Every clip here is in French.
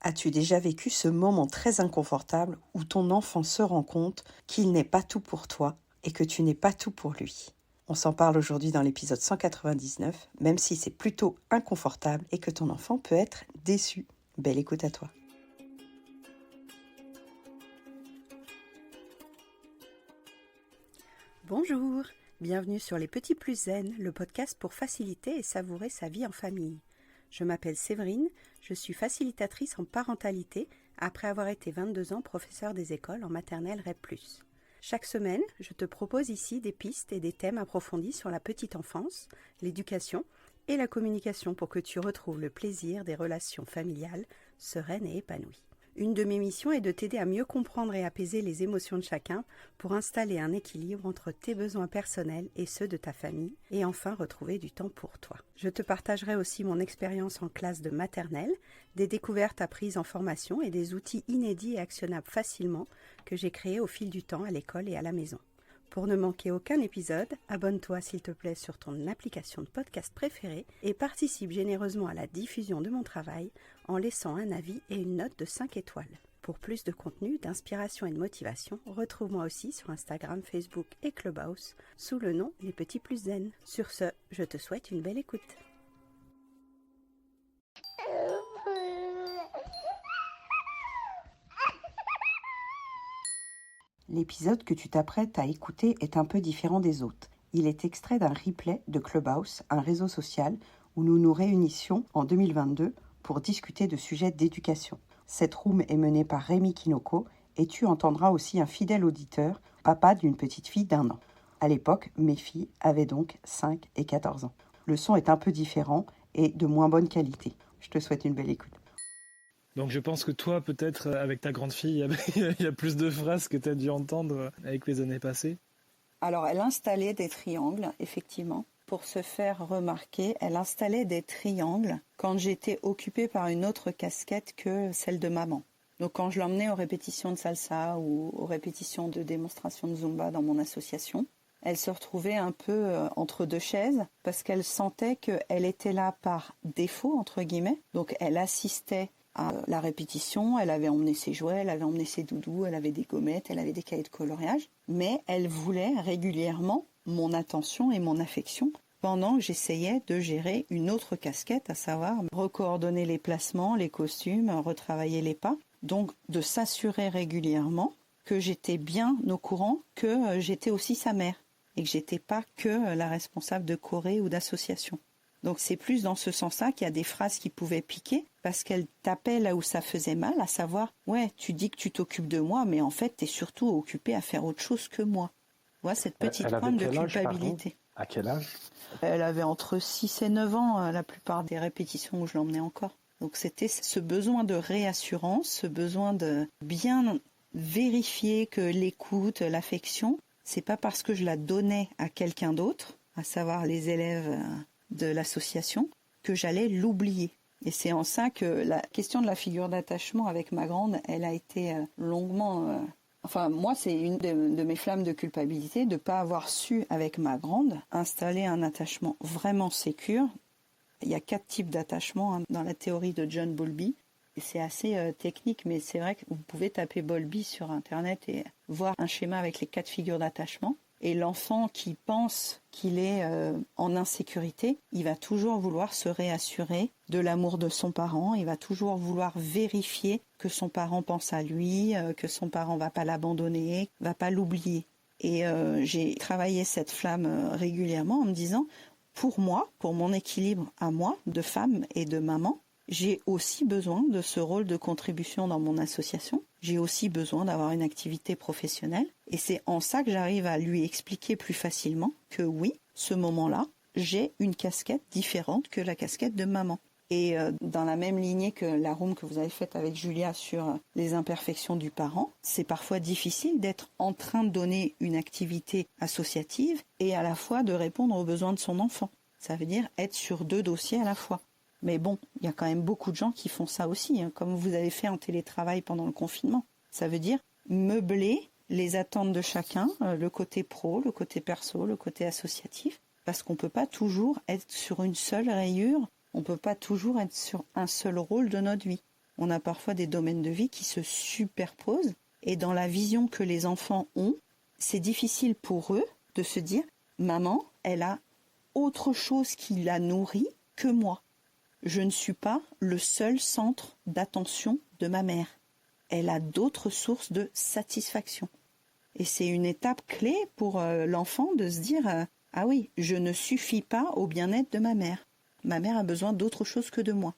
As-tu déjà vécu ce moment très inconfortable où ton enfant se rend compte qu'il n'est pas tout pour toi et que tu n'es pas tout pour lui? On s'en parle aujourd'hui dans l'épisode 199, même si c'est plutôt inconfortable et que ton enfant peut être déçu. Belle écoute à toi. Bonjour, bienvenue sur Les Petits Plus Zen, le podcast pour faciliter et savourer sa vie en famille. Je m'appelle Séverine, je suis facilitatrice en parentalité après avoir été 22 ans professeure des écoles en maternelle REP+. Chaque semaine, je te propose ici des pistes et des thèmes approfondis sur la petite enfance, l'éducation et la communication pour que tu retrouves le plaisir des relations familiales sereines et épanouies. Une de mes missions est de t'aider à mieux comprendre et apaiser les émotions de chacun pour installer un équilibre entre tes besoins personnels et ceux de ta famille et enfin retrouver du temps pour toi. Je te partagerai aussi mon expérience en classe de maternelle, des découvertes apprises en formation et des outils inédits et actionnables facilement que j'ai créés au fil du temps à l'école et à la maison. Pour ne manquer aucun épisode, abonne-toi s'il te plaît sur ton application de podcast préférée et participe généreusement à la diffusion de mon travail en laissant un avis et une note de 5 étoiles. Pour plus de contenu, d'inspiration et de motivation, retrouve-moi aussi sur Instagram, Facebook et Clubhouse sous le nom Les Petits Plus Zen. Sur ce, je te souhaite une belle écoute. L'épisode que tu t'apprêtes à écouter est un peu différent des autres. Il est extrait d'un replay de Clubhouse, un réseau social où nous nous réunissions en 2022 pour discuter de sujets d'éducation. Cette room est menée par Rémi Kinoko et tu entendras aussi un fidèle auditeur, papa d'une petite fille d'1 an. À l'époque, mes filles avaient donc 5 et 14 ans. Le son est un peu différent et de moins bonne qualité. Je te souhaite une belle écoute. Donc je pense que toi, peut-être, avec ta grande fille, il y a plus de phrases que tu as dû entendre avec les années passées. Alors, elle installait des triangles, effectivement. Pour se faire remarquer, elle installait des triangles quand j'étais occupée par une autre casquette que celle de maman. Donc quand je l'emmenais aux répétitions de salsa ou aux répétitions de démonstration de Zumba dans mon association, elle se retrouvait un peu entre deux chaises parce qu'elle sentait qu'elle était là par défaut, entre guillemets. Donc elle assistait à la répétition, elle avait emmené ses jouets, elle avait emmené ses doudous, elle avait des gommettes, elle avait des cahiers de coloriage, mais elle voulait régulièrement mon attention et mon affection pendant que j'essayais de gérer une autre casquette, à savoir recoordonner les placements, les costumes, retravailler les pas, donc de s'assurer régulièrement que j'étais bien au courant que j'étais aussi sa mère et que j'étais pas que la responsable de choré ou d'association. Donc c'est plus dans ce sens-là qu'il y a des phrases qui pouvaient piquer parce qu'elle tapait là où ça faisait mal, à savoir « Ouais, tu dis que tu t'occupes de moi, mais en fait, tu es surtout occupée à faire autre chose que moi. » Tu vois, cette petite pointe de culpabilité. À quel âge? Elle avait entre 6 et 9 ans la plupart des répétitions où je l'emmenais encore. Donc c'était ce besoin de réassurance, ce besoin de bien vérifier que l'écoute, l'affection, c'est pas parce que je la donnais à quelqu'un d'autre, à savoir les élèves de l'association, que j'allais l'oublier. Et c'est en ça que la question de la figure d'attachement avec ma grande, elle a été longuement... Enfin, moi, c'est une de mes flammes de culpabilité de ne pas avoir su, avec ma grande, installer un attachement vraiment sécure. Il y a 4 types d'attachement dans la théorie de John Bowlby. Et c'est assez technique, mais c'est vrai que vous pouvez taper Bowlby sur Internet et voir un schéma avec les 4 figures d'attachement. Et l'enfant qui pense qu'il est en insécurité, il va toujours vouloir se réassurer de l'amour de son parent. Il va toujours vouloir vérifier que son parent pense à lui, que son parent ne va pas l'abandonner, ne va pas l'oublier. Et j'ai travaillé cette flamme régulièrement en me disant, pour moi, pour mon équilibre à moi, de femme et de maman, j'ai aussi besoin de ce rôle de contribution dans mon association. J'ai aussi besoin d'avoir une activité professionnelle. Et c'est en ça que j'arrive à lui expliquer plus facilement que oui, ce moment-là, j'ai une casquette différente que la casquette de maman. Et dans la même lignée que la room que vous avez faite avec Julia sur les imperfections du parent, c'est parfois difficile d'être en train de donner une activité associative et à la fois de répondre aux besoins de son enfant. Ça veut dire être sur 2 dossiers à la fois. Mais bon, il y a quand même beaucoup de gens qui font ça aussi, comme vous avez fait en télétravail pendant le confinement. Ça veut dire meubler les attentes de chacun, le côté pro, le côté perso, le côté associatif, parce qu'on ne peut pas toujours être sur une seule rayure, on ne peut pas toujours être sur un seul rôle de notre vie. On a parfois des domaines de vie qui se superposent et dans la vision que les enfants ont, c'est difficile pour eux de se dire « Maman, elle a autre chose qui la nourrit que moi. Je ne suis pas le seul centre d'attention de ma mère. Elle a d'autres sources de satisfaction. » Et c'est une étape clé pour l'enfant de se dire « Ah oui, je ne suffis pas au bien-être de ma mère. Ma mère a besoin d'autre chose que de moi. »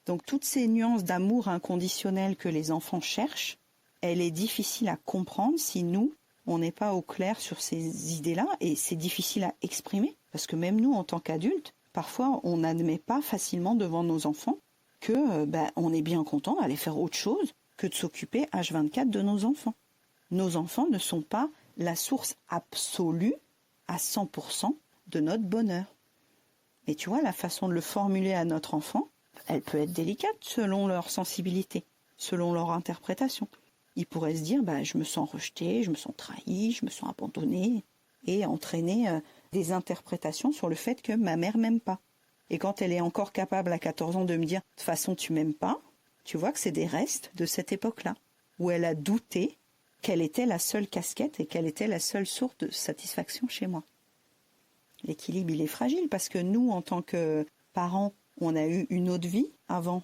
Donc toutes ces nuances d'amour inconditionnel que les enfants cherchent, elle est difficile à comprendre si nous, on n'est pas au clair sur ces idées-là, et c'est difficile à exprimer, parce que même nous, en tant qu'adultes, parfois on n'admet pas facilement devant nos enfants que on est bien content d'aller faire autre chose que de s'occuper H24 de nos enfants. Nos enfants ne sont pas la source absolue à 100% de notre bonheur. Et tu vois, la façon de le formuler à notre enfant, elle peut être délicate selon leur sensibilité, selon leur interprétation. Ils pourraient se dire, je me sens rejeté, je me sens trahi, je me sens abandonné, et entraîner des interprétations sur le fait que ma mère m'aime pas. Et quand elle est encore capable à 14 ans de me dire, de toute façon tu m'aimes pas, tu vois que c'est des restes de cette époque-là, où elle a douté quelle était la seule casquette et quelle était la seule source de satisfaction chez moi. L'équilibre, il est fragile parce que nous, en tant que parents, on a eu une autre vie avant.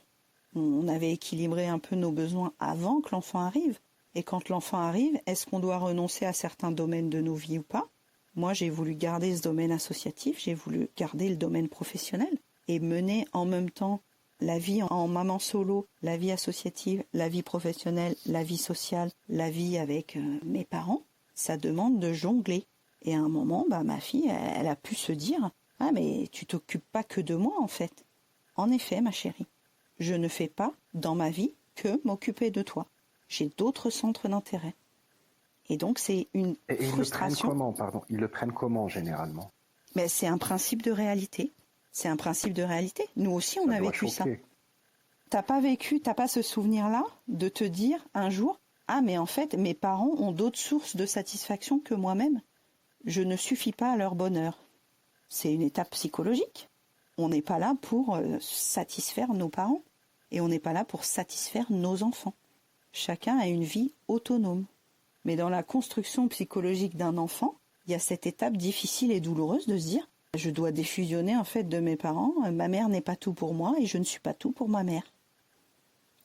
On avait équilibré un peu nos besoins avant que l'enfant arrive. Et quand l'enfant arrive, est-ce qu'on doit renoncer à certains domaines de nos vies ou pas? Moi, j'ai voulu garder ce domaine associatif, j'ai voulu garder le domaine professionnel et mener en même temps la vie en maman solo, la vie associative, la vie professionnelle, la vie sociale, la vie avec mes parents. Ça demande de jongler. Et à un moment, ma fille, elle a pu se dire « Ah, mais tu t'occupes pas que de moi, en fait. » En effet, ma chérie, je ne fais pas dans ma vie que m'occuper de toi. J'ai d'autres centres d'intérêt. Et donc, c'est une frustration. Ils le prennent comment, généralement? Mais c'est un principe de réalité. C'est un principe de réalité. Nous aussi, on a vécu ça. T'as pas ce souvenir-là de te dire un jour « Ah, mais en fait, mes parents ont d'autres sources de satisfaction que moi-même. Je ne suffis pas à leur bonheur. » C'est une étape psychologique. On n'est pas là pour satisfaire nos parents. Et on n'est pas là pour satisfaire nos enfants. Chacun a une vie autonome. Mais dans la construction psychologique d'un enfant, il y a cette étape difficile et douloureuse de se dire « Je dois défusionner en fait de mes parents, ma mère n'est pas tout pour moi et je ne suis pas tout pour ma mère. »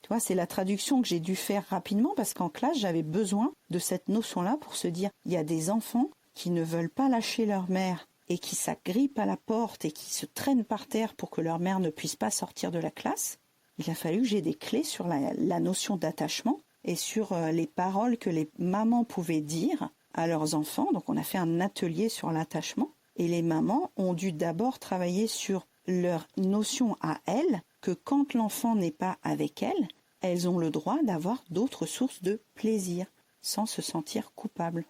Tu vois, c'est la traduction que j'ai dû faire rapidement parce qu'en classe, j'avais besoin de cette notion-là pour se dire il y a des enfants qui ne veulent pas lâcher leur mère et qui s'agrippent à la porte et qui se traînent par terre pour que leur mère ne puisse pas sortir de la classe. Il a fallu que j'ai des clés sur la notion d'attachement et sur les paroles que les mamans pouvaient dire à leurs enfants. Donc on a fait un atelier sur l'attachement et les mamans ont dû d'abord travailler sur leur notion à elles que quand l'enfant n'est pas avec elles, elles ont le droit d'avoir d'autres sources de plaisir sans se sentir coupables.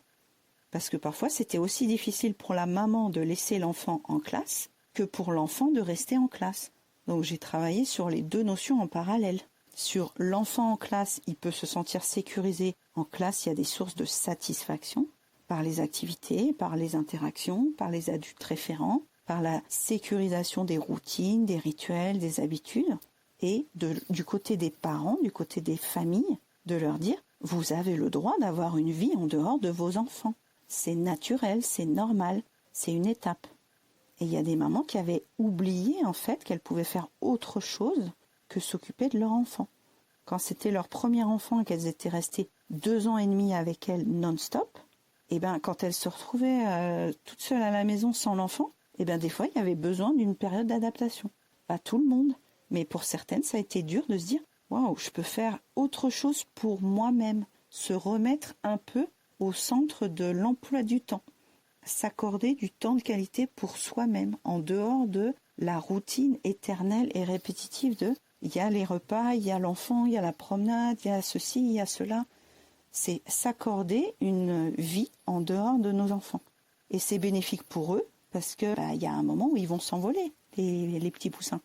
Parce que parfois c'était aussi difficile pour la maman de laisser l'enfant en classe que pour l'enfant de rester en classe. Donc j'ai travaillé sur les deux notions en parallèle. Sur l'enfant en classe, il peut se sentir sécurisé. En classe, il y a des sources de satisfaction par les activités, par les interactions, par les adultes référents, par la sécurisation des routines, des rituels, des habitudes. Et du côté des parents, du côté des familles, de leur dire « Vous avez le droit d'avoir une vie en dehors de vos enfants. C'est naturel, c'est normal, c'est une étape. » Et il y a des mamans qui avaient oublié en fait qu'elles pouvaient faire autre chose que s'occuper de leur enfant. Quand c'était leur premier enfant et qu'elles étaient restées 2 ans et demi avec elle non-stop, et quand elles se retrouvaient toutes seules à la maison sans l'enfant, des fois il y avait besoin d'une période d'adaptation. Pas tout le monde, mais pour certaines ça a été dur de se dire « Waouh, je peux faire autre chose pour moi-même », se remettre un peu au centre de l'emploi du temps. S'accorder du temps de qualité pour soi-même, en dehors de la routine éternelle et répétitive de il y a les repas, il y a l'enfant, il y a la promenade, il y a ceci, il y a cela. C'est s'accorder une vie en dehors de nos enfants. Et c'est bénéfique pour eux parce que il y a un moment où ils vont s'envoler, les petits poussins.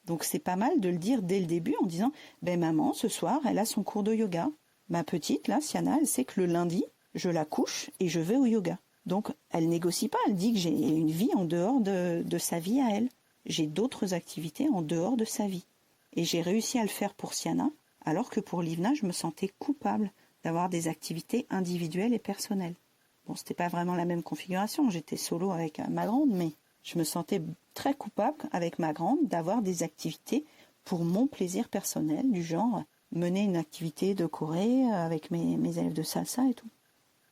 Donc c'est pas mal de le dire dès le début en disant maman, ce soir, elle a son cours de yoga. Ma petite, là, Siana, elle sait que le lundi, je la couche et je vais au yoga. Donc, elle négocie pas, elle dit que j'ai une vie en dehors de sa vie à elle. J'ai d'autres activités en dehors de sa vie. Et j'ai réussi à le faire pour Siana, Alors que pour Livna, je me sentais coupable d'avoir des activités individuelles et personnelles. Bon, c'était pas vraiment la même configuration, j'étais solo avec ma grande, mais je me sentais très coupable avec ma grande d'avoir des activités pour mon plaisir personnel, du genre mener une activité de choré avec mes élèves de salsa et tout.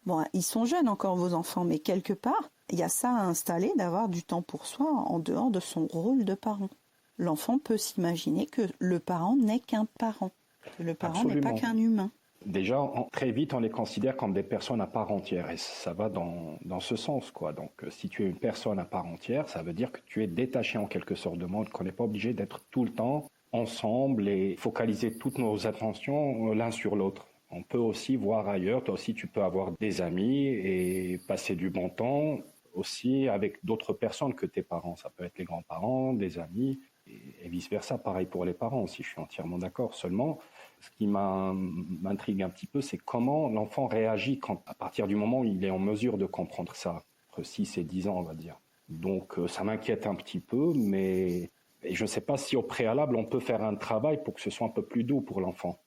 Bon, ils sont jeunes encore vos enfants, mais quelque part, il y a ça à installer d'avoir du temps pour soi en dehors de son rôle de parent. L'enfant peut s'imaginer que le parent n'est qu'un parent, que le parent n'est pas qu'un humain. Déjà, très vite, on les considère comme des personnes à part entière, et ça va dans ce sens, quoi. Donc, si tu es une personne à part entière, ça veut dire que tu es détaché en quelque sorte de monde, qu'on n'est pas obligé d'être tout le temps ensemble et focaliser toutes nos attentions l'un sur l'autre. On peut aussi voir ailleurs, toi aussi tu peux avoir des amis et passer du bon temps aussi avec d'autres personnes que tes parents. Ça peut être les grands-parents, des amis et vice-versa. Pareil pour les parents aussi, je suis entièrement d'accord. Seulement, ce qui m'intrigue un petit peu, c'est comment l'enfant réagit à partir du moment où il est en mesure de comprendre ça, entre 6 et 10 ans on va dire. Donc ça m'inquiète un petit peu, mais je ne sais pas si au préalable on peut faire un travail pour que ce soit un peu plus doux pour l'enfant.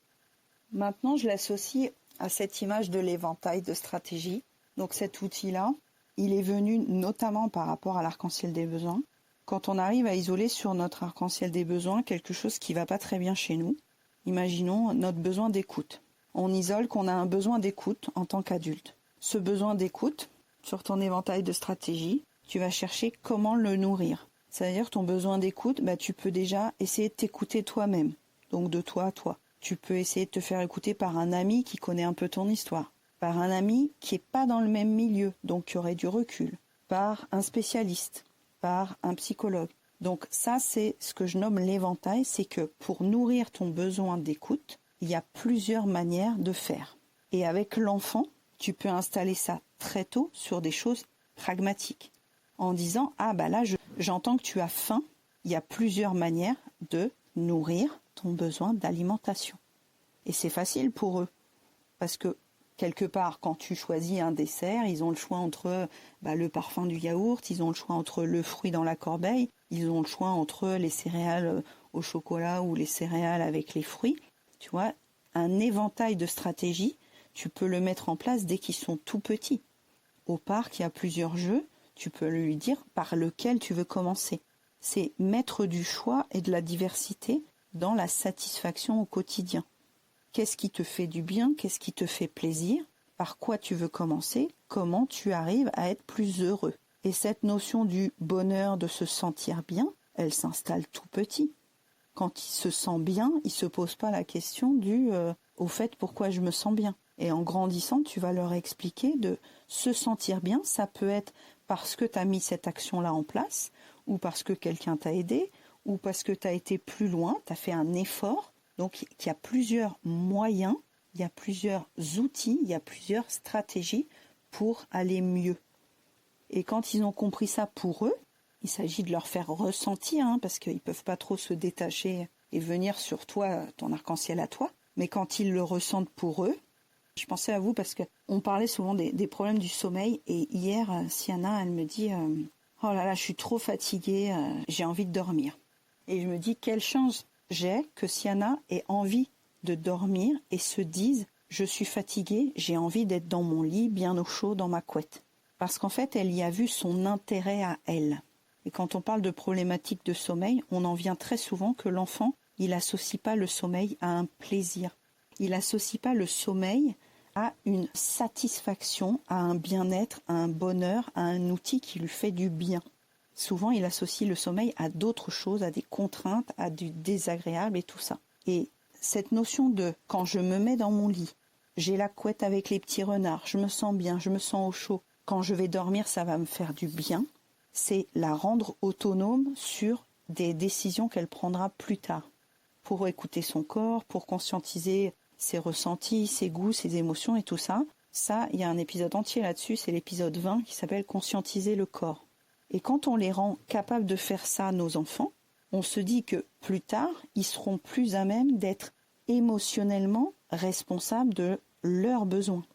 Maintenant, je l'associe à cette image de l'éventail de stratégie. Donc cet outil-là, il est venu notamment par rapport à l'arc-en-ciel des besoins. Quand on arrive à isoler sur notre arc-en-ciel des besoins quelque chose qui ne va pas très bien chez nous, imaginons notre besoin d'écoute. On isole qu'on a un besoin d'écoute en tant qu'adulte. Ce besoin d'écoute, sur ton éventail de stratégie, tu vas chercher comment le nourrir. C'est-à-dire ton besoin d'écoute, tu peux déjà essayer de t'écouter toi-même, donc de toi à toi. Tu peux essayer de te faire écouter par un ami qui connaît un peu ton histoire, par un ami qui n'est pas dans le même milieu, donc qui aurait du recul, par un spécialiste, par un psychologue. Donc ça, c'est ce que je nomme l'éventail, c'est que pour nourrir ton besoin d'écoute, il y a plusieurs manières de faire. Et avec l'enfant, tu peux installer ça très tôt sur des choses pragmatiques, en disant « Ah là, j'entends que tu as faim, il y a plusieurs manières de nourrir ton besoin d'alimentation. » Et c'est facile pour eux, parce que quelque part, quand tu choisis un dessert, ils ont le choix entre le parfum du yaourt, ils ont le choix entre le fruit dans la corbeille, ils ont le choix entre les céréales au chocolat ou les céréales avec les fruits. Tu vois, un éventail de stratégies, tu peux le mettre en place dès qu'ils sont tout petits. Au parc, il y a plusieurs jeux, tu peux lui dire par lequel tu veux commencer. C'est mettre du choix et de la diversité dans la satisfaction au quotidien. Qu'est-ce qui te fait du bien? Qu'est-ce qui te fait plaisir? Par quoi tu veux commencer? Comment tu arrives à être plus heureux? Et cette notion du bonheur, de se sentir bien, elle s'installe tout petit. Quand il se sent bien, il ne se pose pas la question au fait pourquoi je me sens bien. Et en grandissant, tu vas leur expliquer de se sentir bien, ça peut être parce que tu as mis cette action-là en place, ou parce que quelqu'un t'a aidé, ou parce que tu as été plus loin, tu as fait un effort. Donc il y a plusieurs moyens, il y a plusieurs outils, il y a plusieurs stratégies pour aller mieux. Et quand ils ont compris ça pour eux, il s'agit de leur faire ressentir, parce qu'ils ne peuvent pas trop se détacher et venir sur toi, ton arc-en-ciel à toi. Mais quand ils le ressentent pour eux, je pensais à vous parce qu'on parlait souvent des problèmes du sommeil. Et hier, Siana, elle me dit « Oh là là, je suis trop fatiguée, j'ai envie de dormir. » Et je me dis, quelle chance j'ai que Siana ait envie de dormir et se dise « Je suis fatiguée, j'ai envie d'être dans mon lit, bien au chaud, dans ma couette. » Parce qu'en fait, elle y a vu son intérêt à elle. Et quand on parle de problématiques de sommeil, on en vient très souvent que l'enfant, il n'associe pas le sommeil à un plaisir. Il n'associe pas le sommeil à une satisfaction, à un bien-être, à un bonheur, à un outil qui lui fait du bien. Souvent, il associe le sommeil à d'autres choses, à des contraintes, à du désagréable et tout ça. Et cette notion de « quand je me mets dans mon lit, j'ai la couette avec les petits renards, je me sens bien, je me sens au chaud, quand je vais dormir, ça va me faire du bien », c'est la rendre autonome sur des décisions qu'elle prendra plus tard. Pour écouter son corps, pour conscientiser ses ressentis, ses goûts, ses émotions et tout ça. Ça, il y a un épisode entier là-dessus, c'est l'épisode 20 qui s'appelle « Conscientiser le corps ». Et quand on les rend capables de faire ça, nos enfants, on se dit que plus tard, ils seront plus à même d'être émotionnellement responsables de leurs besoins.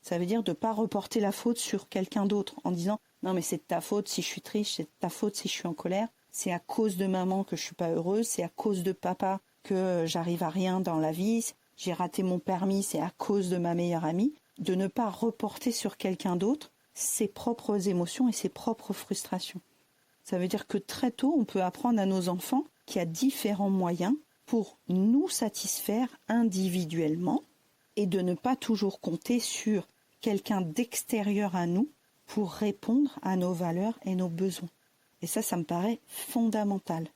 Ça veut dire de ne pas reporter la faute sur quelqu'un d'autre en disant « Non mais c'est de ta faute si je suis triste, c'est de ta faute si je suis en colère, c'est à cause de maman que je ne suis pas heureuse, c'est à cause de papa que j'arrive à rien dans la vie, j'ai raté mon permis, c'est à cause de ma meilleure amie, de ne pas reporter sur quelqu'un d'autre ses propres émotions et ses propres frustrations. Ça veut dire que très tôt, on peut apprendre à nos enfants qu'il y a différents moyens pour nous satisfaire individuellement et de ne pas toujours compter sur quelqu'un d'extérieur à nous pour répondre à nos valeurs et nos besoins. Et ça me paraît fondamental,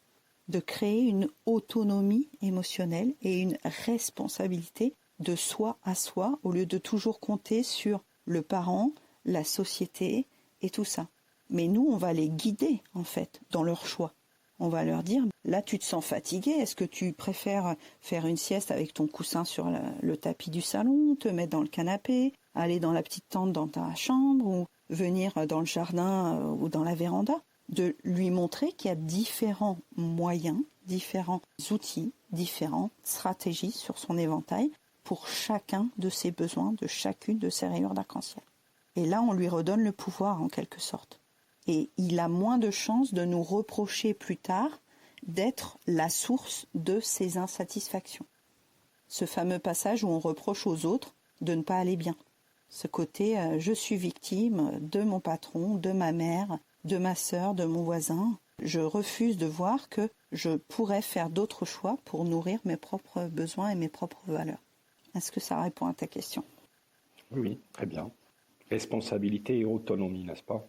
de créer une autonomie émotionnelle et une responsabilité de soi à soi, au lieu de toujours compter sur le parent, la société et tout ça. Mais nous, on va les guider, en fait, dans leurs choix. On va leur dire, là, tu te sens fatigué, est-ce que tu préfères faire une sieste avec ton coussin sur le tapis du salon, te mettre dans le canapé, aller dans la petite tente dans ta chambre, ou venir dans le jardin ou dans la véranda? De lui montrer qu'il y a différents moyens, différents outils, différentes stratégies sur son éventail pour chacun de ses besoins, de chacune de ses rayures d'arc-en-ciel. Et là, on lui redonne le pouvoir, en quelque sorte. Et il a moins de chances de nous reprocher plus tard d'être la source de ses insatisfactions. Ce fameux passage où on reproche aux autres de ne pas aller bien. Ce côté je suis victime de mon patron, de ma mère, de ma sœur, de mon voisin. Je refuse de voir que je pourrais faire d'autres choix pour nourrir mes propres besoins et mes propres valeurs. Est-ce que ça répond à ta question? Oui, très bien. Responsabilité et autonomie, n'est-ce pas?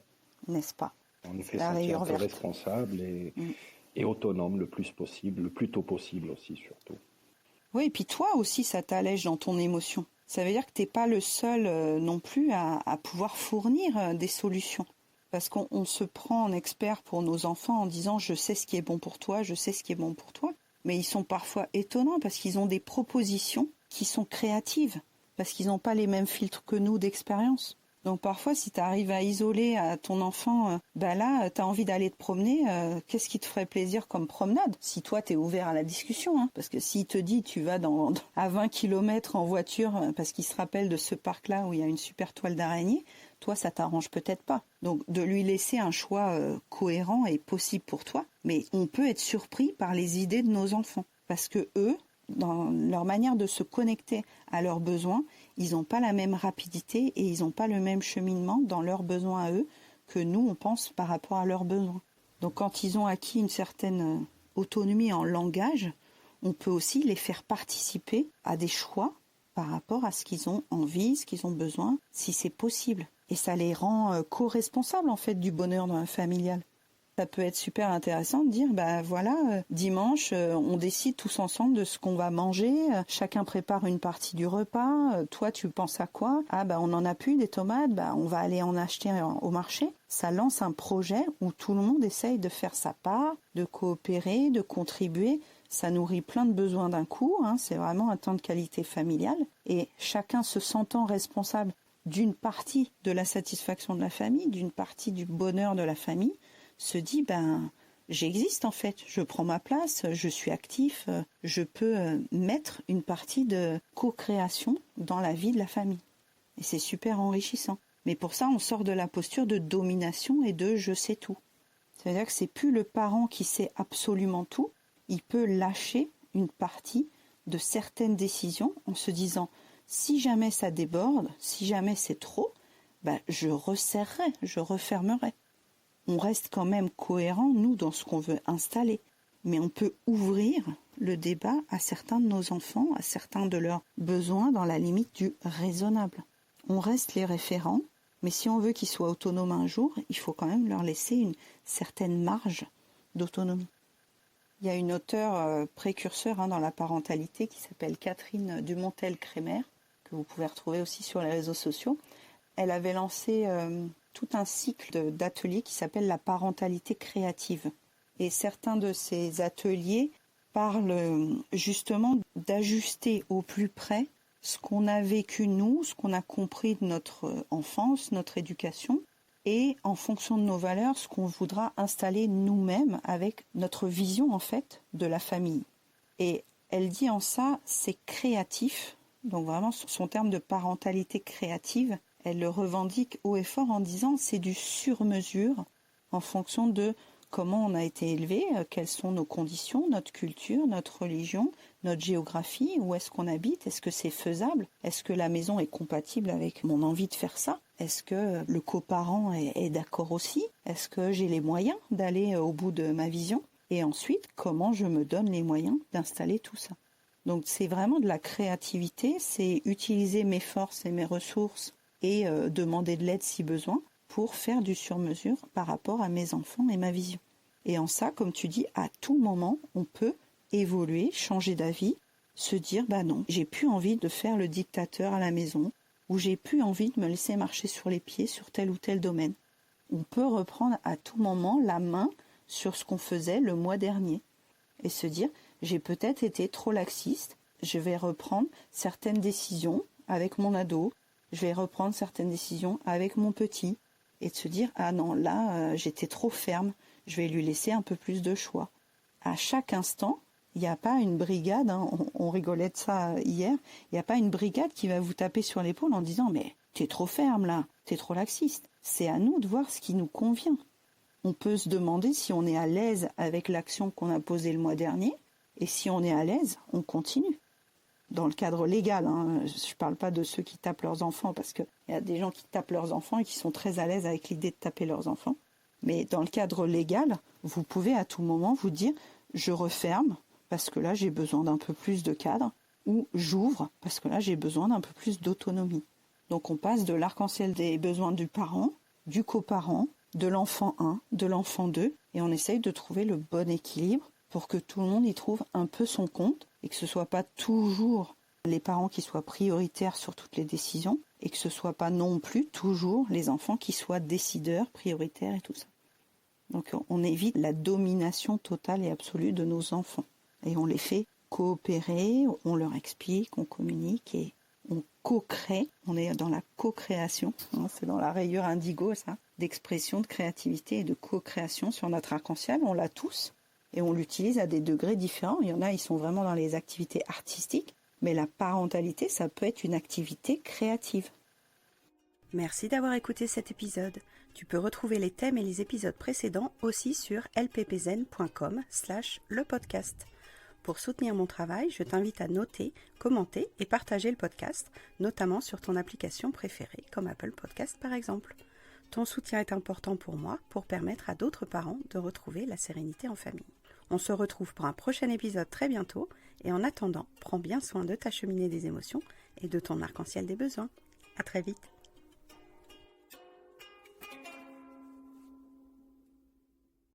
N'est-ce pas? En effet, La sentir rayure verte. responsable et autonome le plus possible, le plus tôt possible aussi surtout. Oui, et puis toi aussi, ça t'allège dans ton émotion. Ça veut dire que tu n'es pas le seul non plus à pouvoir fournir des solutions. Parce qu'on se prend en expert pour nos enfants en disant « je sais ce qui est bon pour toi, je sais ce qui est bon pour toi ». Mais ils sont parfois étonnants parce qu'ils ont des propositions qui sont créatives, parce qu'ils n'ont pas les mêmes filtres que nous d'expérience. Donc parfois, si tu arrives à isoler à ton enfant, là, tu as envie d'aller te promener, qu'est-ce qui te ferait plaisir comme promenade? Si toi, tu es ouvert à la discussion, hein, parce que s'il te dit tu vas à 20 km en voiture, parce qu'il se rappelle de ce parc-là où il y a une super toile d'araignée, toi, ça t'arrange peut-être pas. Donc de lui laisser un choix cohérent et possible pour toi, mais on peut être surpris par les idées de nos enfants, parce que eux, dans leur manière de se connecter à leurs besoins, ils n'ont pas la même rapidité et ils n'ont pas le même cheminement dans leurs besoins à eux que nous, on pense par rapport à leurs besoins. Donc quand ils ont acquis une certaine autonomie en langage, on peut aussi les faire participer à des choix par rapport à ce qu'ils ont envie, ce qu'ils ont besoin, si c'est possible. Et ça les rend co-responsables en fait du bonheur familial. Ça peut être super intéressant de dire, dimanche, on décide tous ensemble de ce qu'on va manger. Chacun prépare une partie du repas. Toi, tu penses à quoi? On n'en a plus des tomates. On va aller en acheter au marché. Ça lance un projet où tout le monde essaye de faire sa part, de coopérer, de contribuer. Ça nourrit plein de besoins d'un coup. C'est vraiment un temps de qualité familiale. Et chacun se sentant responsable d'une partie de la satisfaction de la famille, d'une partie du bonheur de la famille, se dit j'existe en fait, je prends ma place, je suis actif, je peux mettre une partie de co-création dans la vie de la famille. Et c'est super enrichissant. Mais pour ça, on sort de la posture de domination et de je sais tout. C'est-à-dire que c'est plus le parent qui sait absolument tout, il peut lâcher une partie de certaines décisions en se disant si jamais ça déborde, si jamais c'est trop, je resserrerai, je refermerai. On reste quand même cohérent, nous, dans ce qu'on veut installer. Mais on peut ouvrir le débat à certains de nos enfants, à certains de leurs besoins dans la limite du raisonnable. On reste les référents, mais si on veut qu'ils soient autonomes un jour, il faut quand même leur laisser une certaine marge d'autonomie. Il y a une auteure précurseur dans la parentalité qui s'appelle Catherine Dumontel-Crémer, que vous pouvez retrouver aussi sur les réseaux sociaux. Elle avait lancé tout un cycle d'ateliers qui s'appelle la parentalité créative. Et certains de ces ateliers parlent justement d'ajuster au plus près ce qu'on a vécu nous, ce qu'on a compris de notre enfance, notre éducation, et en fonction de nos valeurs, ce qu'on voudra installer nous-mêmes avec notre vision en fait de la famille. Et elle dit en ça, c'est créatif, donc vraiment son terme de parentalité créative, elle le revendique haut et fort en disant c'est du sur-mesure en fonction de comment on a été élevé, quelles sont nos conditions, notre culture, notre religion, notre géographie, où est-ce qu'on habite, est-ce que c'est faisable, est-ce que la maison est compatible avec mon envie de faire ça, est-ce que le coparent est d'accord aussi, est-ce que j'ai les moyens d'aller au bout de ma vision, et ensuite comment je me donne les moyens d'installer tout ça. Donc c'est vraiment de la créativité, c'est utiliser mes forces et mes ressources et demander de l'aide si besoin pour faire du sur-mesure par rapport à mes enfants et ma vision. Et en ça, comme tu dis, à tout moment, on peut évoluer, changer d'avis, se dire « bah non, j'ai plus envie de faire le dictateur à la maison » ou « j'ai plus envie de me laisser marcher sur les pieds sur tel ou tel domaine ». On peut reprendre à tout moment la main sur ce qu'on faisait le mois dernier et se dire « j'ai peut-être été trop laxiste, je vais reprendre certaines décisions avec mon ado, je vais reprendre certaines décisions avec mon petit » et de se dire « ah non, là, j'étais trop ferme, je vais lui laisser un peu plus de choix ». À chaque instant, il n'y a pas une brigade, on rigolait de ça hier, il n'y a pas une brigade qui va vous taper sur l'épaule en disant « mais t'es trop ferme là, t'es trop laxiste ». C'est à nous de voir ce qui nous convient. On peut se demander si on est à l'aise avec l'action qu'on a posée le mois dernier, et si on est à l'aise, on continue. Dans le cadre légal, je ne parle pas de ceux qui tapent leurs enfants, parce qu'il y a des gens qui tapent leurs enfants et qui sont très à l'aise avec l'idée de taper leurs enfants. Mais dans le cadre légal, vous pouvez à tout moment vous dire « je referme parce que là j'ai besoin d'un peu plus de cadre » ou « j'ouvre parce que là j'ai besoin d'un peu plus d'autonomie ». Donc on passe de l'arc-en-ciel des besoins du parent, du coparent, de l'enfant 1, de l'enfant 2, et on essaye de trouver le bon équilibre pour que tout le monde y trouve un peu son compte et que ce ne soit pas toujours les parents qui soient prioritaires sur toutes les décisions et que ce ne soit pas non plus toujours les enfants qui soient décideurs, prioritaires et tout ça. Donc on évite la domination totale et absolue de nos enfants. Et on les fait coopérer, on leur explique, on communique et on co-crée. On est dans la co-création, c'est dans la rayure indigo ça, d'expression, de créativité et de co-création sur notre arc-en-ciel. On l'a tous et on l'utilise à des degrés différents. Il y en a, ils sont vraiment dans les activités artistiques, mais la parentalité, ça peut être une activité créative. Merci d'avoir écouté cet épisode. Tu peux retrouver les thèmes et les épisodes précédents aussi sur lppzen.com/lepodcast. Pour soutenir mon travail, je t'invite à noter, commenter et partager le podcast, notamment sur ton application préférée, comme Apple Podcast par exemple. Ton soutien est important pour moi, pour permettre à d'autres parents de retrouver la sérénité en famille. On se retrouve pour un prochain épisode très bientôt, et en attendant, prends bien soin de ta cheminée des émotions et de ton arc-en-ciel des besoins. À très vite.